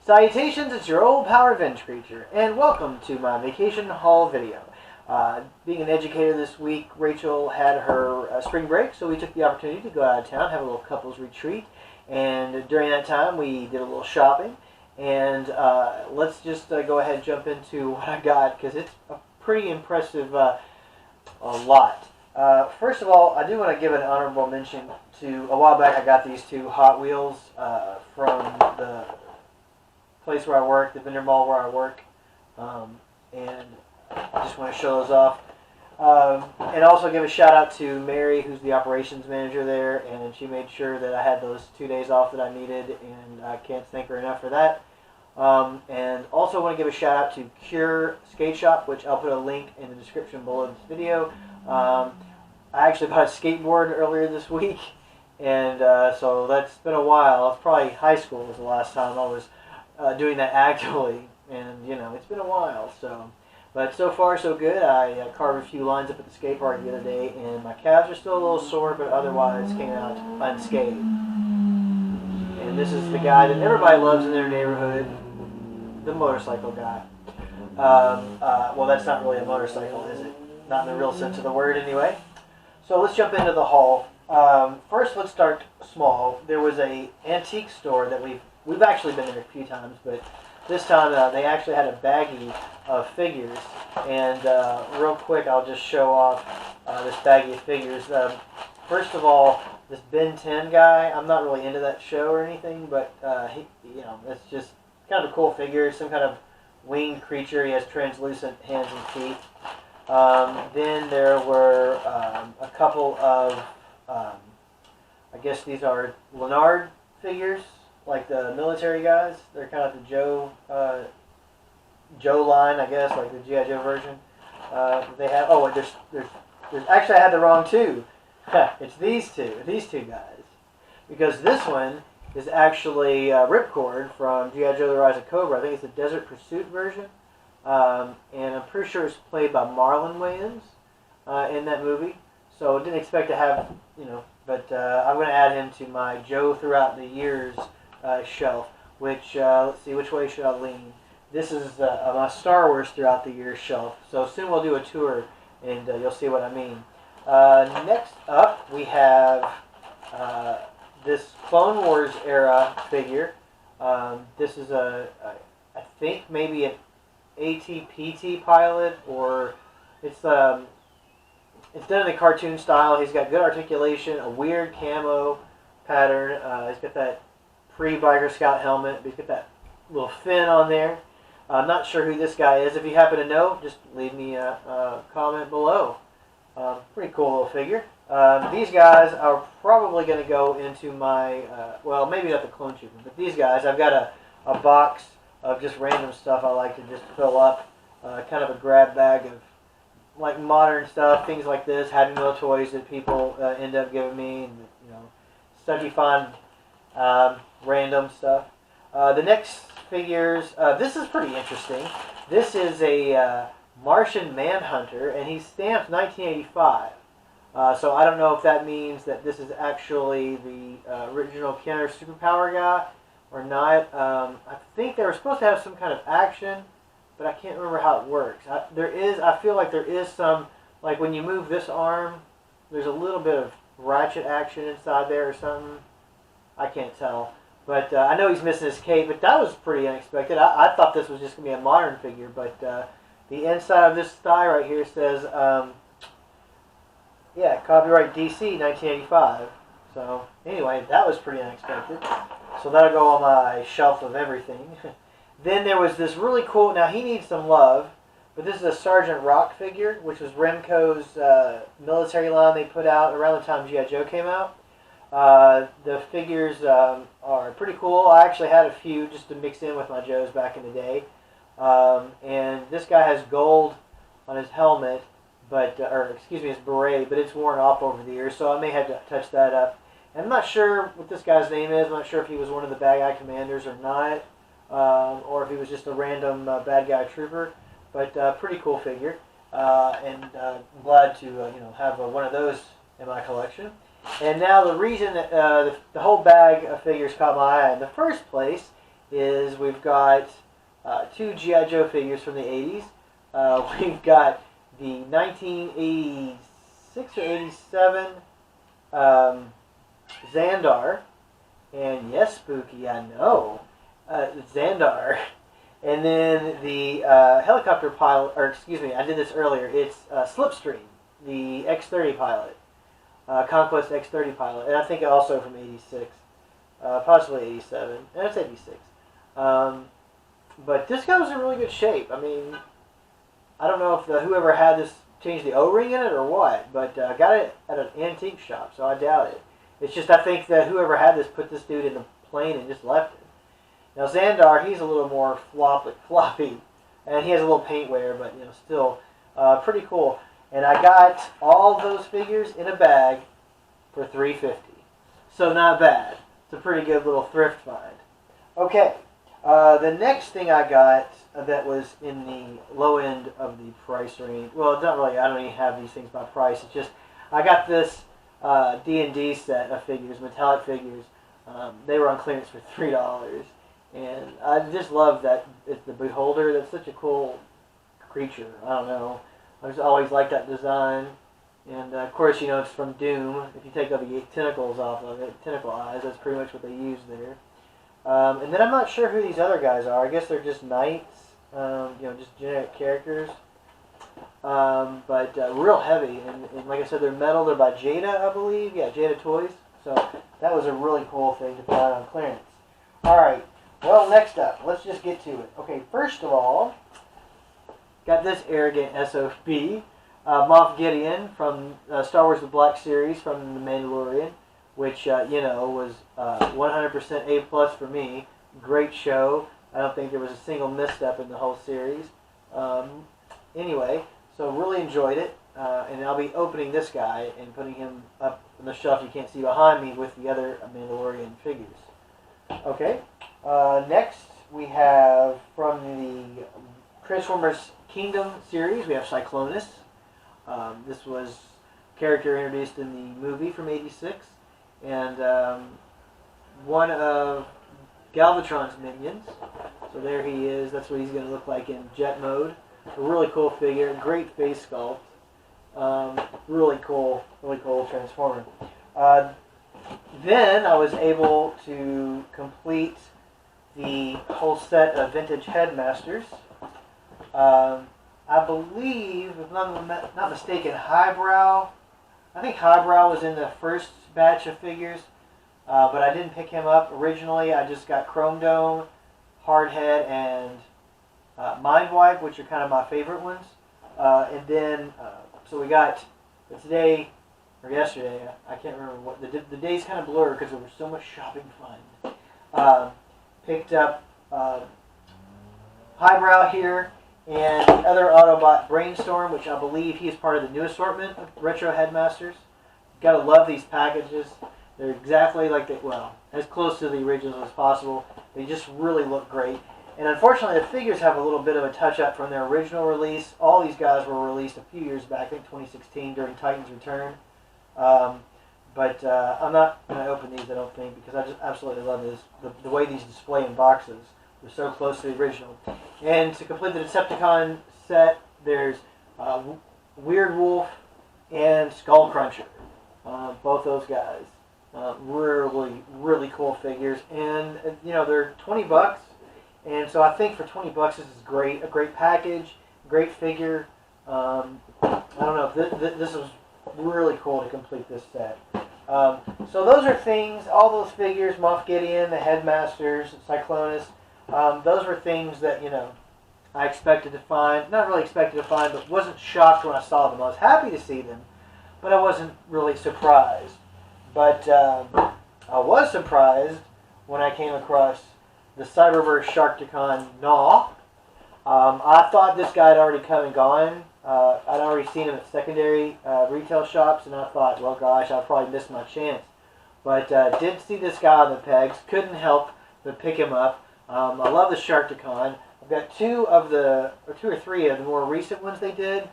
Salutations, it's your old power revenge creature, and welcome to my vacation haul video. Being an educator this week, Rachel had her spring break, so we took the opportunity to go out of town, have a little couples retreat, and during that time we did a little shopping. And let's just go ahead and jump into what I got, because it's a pretty impressive a lot. First of all, I do want to give an honorable mention to, a while back I got these two Hot Wheels from the place where I work, the vendor mall where I work, and I just want to show those off. And also give a shout out to Mary, who's the operations manager there, and she made sure that I had those 2 days off that I needed, and I can't thank her enough for that. And also want to give a shout out to Cure Skate Shop, which I'll put a link in the description below this video. I actually bought a skateboard earlier this week, and so that's been a while. It's probably high school was the last time I was doing that actively, and you know, it's been a while. So, but so far so good. I carved a few lines up at the skate park the other day, and my calves are still a little sore, but otherwise came out unscathed. And this is the guy that everybody loves in their neighborhood, the motorcycle guy. Well, that's not really a motorcycle, is it? Not in the real sense of the word, anyway. So let's jump into the haul. First, let's start small. There was a antique store that we've actually been there a few times, but this time they actually had a baggie of figures. And real quick, I'll just show off this baggie of figures. First of all, this Ben 10 guy, I'm not really into that show or anything, but it's just kind of a cool figure, some kind of winged creature. He has translucent hands and feet. Then there were a couple of, I guess these are Leonard figures, like the military guys. They're kind of the Joe line, I guess, like the G.I. Joe version. They have. Oh, there's actually I had the wrong two. It's these two guys, because this one is actually Ripcord from G.I. Joe: The Rise of Cobra. I think it's the Desert Pursuit version, and I'm pretty sure it's played by Marlon Wayans in that movie. So I didn't expect to have, but I'm going to add him to my Joe Throughout the Years shelf, which, let's see, which way should I lean? This is my Star Wars Throughout the Years shelf, so soon we'll do a tour, and you'll see what I mean. Next up, we have this Clone Wars era figure. This is I think maybe an AT-PT pilot, or it's done in the cartoon style. He's got good articulation, a weird camo pattern. He's got that pre-Biker Scout helmet, but he's got that little fin on there. I'm not sure who this guy is. If you happen to know, just leave me a comment below. Pretty cool little figure. These guys are probably going to go into my, well, maybe not the clone trooper, but these guys, I've got a box of just random stuff I like to just fill up. Kind of a grab bag of like modern stuff, things like this, Happy Meal toys that people end up giving me, and stuff you find, random stuff. The next figures, this is pretty interesting. This is a Martian Manhunter, and he's stamped 1985. So I don't know if that means that this is actually the original Kenner Superpower guy or not. I think they were supposed to have some kind of action, but I can't remember how it works. I feel like there is some, like when you move this arm, there's a little bit of ratchet action inside there or something. I can't tell. But I know he's missing his cape, but that was pretty unexpected. I thought this was just going to be a modern figure, but the inside of this thigh right here says, yeah, copyright DC 1985. So anyway, that was pretty unexpected. So that'll go on my shelf of everything. Then there was this really cool, now he needs some love, but this is a Sergeant Rock figure, which was Remco's military line they put out around the time G.I. Joe came out. The figures are pretty cool. I actually had a few just to mix in with my Joes back in the day. And this guy has gold on his helmet, but his beret, but it's worn off over the years, so I may have to touch that up. And I'm not sure what this guy's name is. I'm not sure if he was one of the bad guy commanders or not, or if he was just a random bad guy trooper. But pretty cool figure, and I'm glad to have one of those in my collection. And now the reason that the whole bag of figures caught my eye in the first place is we've got two G.I. Joe figures from the 80s. We've got the 1986 or 87 Xandar. And yes, Spooky, I know. Xandar. And then the helicopter pilot, or excuse me, I did this earlier. It's Slipstream, the X-30 pilot. Conquest X-30 pilot. And I think also from 86. Possibly 87. And it's 86. But this guy was in really good shape. I mean, I don't know if whoever had this changed the O-ring in it or what, but got it at an antique shop, so I doubt it. It's just I think that whoever had this put this dude in the plane and just left it. Now Xandar, he's a little more floppy, and he has a little paint wear, but still pretty cool. And I got all those figures in a bag for $3.50, so not bad. It's a pretty good little thrift find. Okay, the next thing I got that was in the low end of the price range. Well, not really. I don't even have these things by price. It's just I got this D&D set of figures, metallic figures. They were on clearance for $3, and I just love that it's the Beholder. That's such a cool creature. I don't know. I just always liked that design, and of course, it's from Doom. If you take all the tentacles off of it, tentacle eyes, that's pretty much what they use there. And then I'm not sure who these other guys are. I guess they're just knights, just generic characters. But real heavy, and like I said, they're metal. They're by Jada, I believe. Yeah, Jada Toys. So that was a really cool thing to find on clearance. All right. Well, next up, let's just get to it. Okay, first of all, got this arrogant SOB, Moff Gideon from Star Wars: The Black Series from The Mandalorian, which was 100% A+ for me. Great show. I don't think there was a single misstep in the whole series. Anyway, so really enjoyed it, and I'll be opening this guy and putting him up on the shelf you can't see behind me with the other Mandalorian figures. Okay, next we have from the Transformers Kingdom series, we have Cyclonus. This was a character introduced in the movie from '86, and one of Galvatron's minions. So there he is. That's what he's going to look like in jet mode. A really cool figure, great face sculpt. Really cool Transformer. Then I was able to complete the whole set of vintage Headmasters. I believe, if I'm not mistaken, Highbrow. I think Highbrow was in the first batch of figures, but I didn't pick him up originally. I just got Chrome Dome, Hardhead, and Mindwipe, which are kind of my favorite ones. And then, so we got today, or yesterday, I can't remember what, the days kind of blurred because there was so much shopping fun. Picked up Highbrow here, and the other Autobot Brainstorm, which I believe he is part of the new assortment of Retro Headmasters. Gotta love these packages. They're exactly like as close to the originals as possible. They just really look great. And unfortunately, the figures have a little bit of a touch-up from their original release. All these guys were released a few years back, I think 2016, during Titan's Return. But I'm not going to open these, I don't think, because I just absolutely love this. The way these display in boxes. They're so close to the original. And to complete the Decepticon set, there's Weird Wolf and Skullcruncher. Both those guys. Really, really cool figures. And, they're $20. And so I think for $20 this is great. A great package, great figure. I don't know. This is really cool to complete this set. So those are things, all those figures, Moff Gideon, the Headmasters, Cyclonus, those were things that, I expected to find. Not really expected to find, but wasn't shocked when I saw them. I was happy to see them, but I wasn't really surprised. But I was surprised when I came across the Cyberverse Sharkticon Gnaw. I thought this guy had already come and gone. I'd already seen him at secondary retail shops, and I thought, well, gosh, I'll probably miss my chance. But did see this guy on the pegs. Couldn't help but pick him up. I love the Sharkticon. I've got two or three of the more recent ones they did,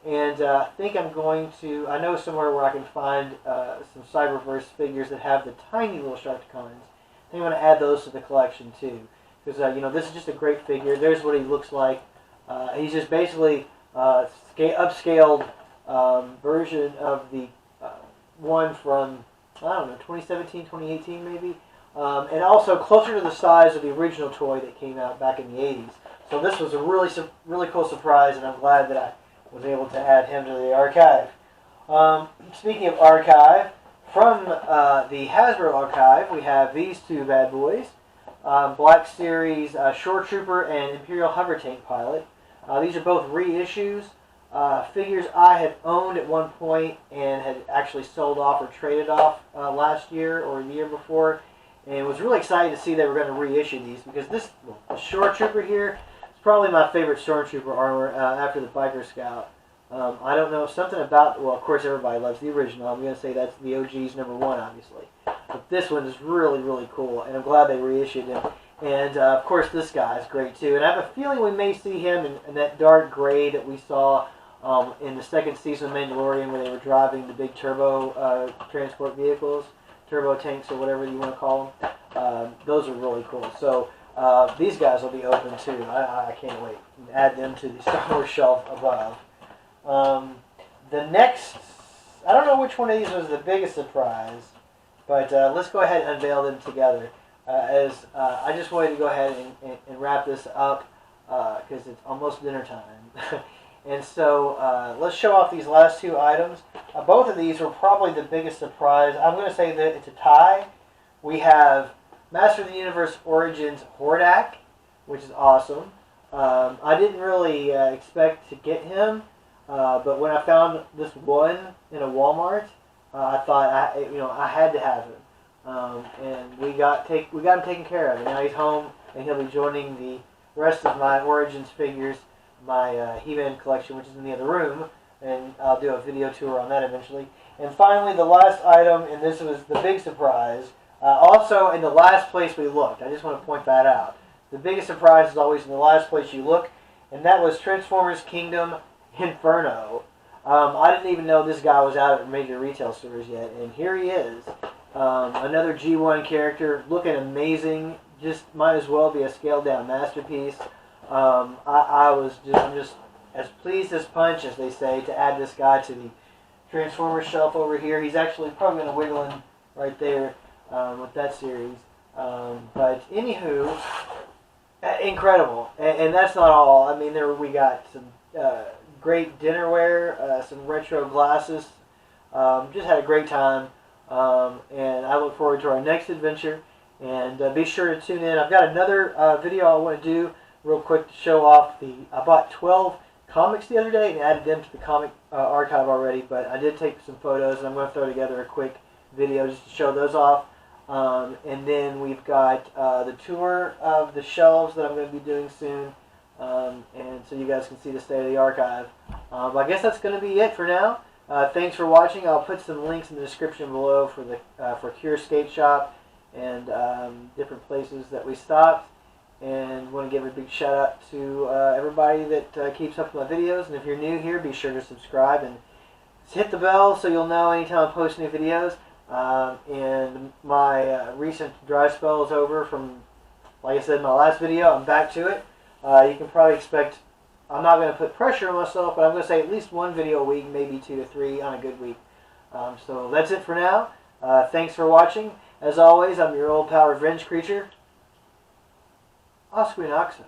and I think I'm going to. I know somewhere where I can find some Cyberverse figures that have the tiny little Sharkticons. I think I'm going to add those to the collection too, because you know, this is just a great figure. There's what he looks like. He's just basically upscaled version of the one from, I don't know, 2017, 2018 maybe, and also closer to the size of the original toy that came out back in the 80s. So this was a really cool surprise, and I'm glad that I was able to add him to the archive. Speaking of archive, from the Hasbro archive, we have these two bad boys, Black Series Shore Trooper and Imperial Hover Tank Pilot. These are both reissues. Figures I had owned at one point and had actually sold off or traded off last year or the year before, and was really excited to see they were going to reissue these, because this the Shore Trooper here is probably my favorite Stormtrooper armor after the Biker Scout. I don't know, something about, well, of course everybody loves the original. I'm going to say that's the OG's #1, obviously. But this one is really cool, and I'm glad they reissued him. And, of course, this guy is great, too. And I have a feeling we may see him in that dark gray that we saw in the second season of Mandalorian, where they were driving the big turbo transport vehicles, turbo tanks or whatever you want to call them. Those are really cool. So these guys will be open, too. I can't wait. Add them to the Star Wars shelf above. The next, I don't know which one of these was the biggest surprise, but let's go ahead and unveil them together. I just wanted to go ahead and wrap this up because it's almost dinner time. And so let's show off these last two items. Both of these were probably the biggest surprise. I'm going to say that it's a tie. We have Master of the Universe Origins Hordak, which is awesome. I didn't really expect to get him. But when I found this one in a Walmart, I thought I had to have him, and we got him taken care of. And now he's home, and he'll be joining the rest of my Origins figures, my He-Man collection, which is in the other room, and I'll do a video tour on that eventually. And finally, the last item, and this was the big surprise. Also, in the last place we looked, I just want to point that out. The biggest surprise is always in the last place you look, and that was Transformers Kingdom Inferno. I didn't even know this guy was out at major retail stores yet, and here he is. Another G1 character, looking amazing. Just might as well be a scaled down masterpiece. I'm just as pleased as punch, as they say, to add this guy to the Transformers shelf over here. He's actually probably going to wiggle in right there with that series. But anywho, incredible. And that's not all. I mean, we got some great dinnerware, some retro glasses. Just had a great time. And I look forward to our next adventure. And be sure to tune in. I've got another video I want to do real quick to show off I bought 12 comics the other day and added them to the comic archive already, but I did take some photos, and I'm going to throw together a quick video just to show those off. And then we've got the tour of the shelves that I'm going to be doing soon, and so you guys can see the state of the archive. I guess that's going to be it for now. Thanks for watching. I'll put some links in the description below for Cure Skate Shop and different places that we stopped. And want to give a big shout out to everybody that keeps up with my videos. And if you're new here, be sure to subscribe and hit the bell so you'll know anytime I post new videos. And my recent dry spell is over from, like I said in my last video. I'm back to it. You can probably expect, I'm not going to put pressure on myself, but I'm going to say at least one video a week, maybe 2 to 3 on a good week. So that's it for now. Thanks for watching. As always, I'm your old power revenge creature, OSQUINOXO.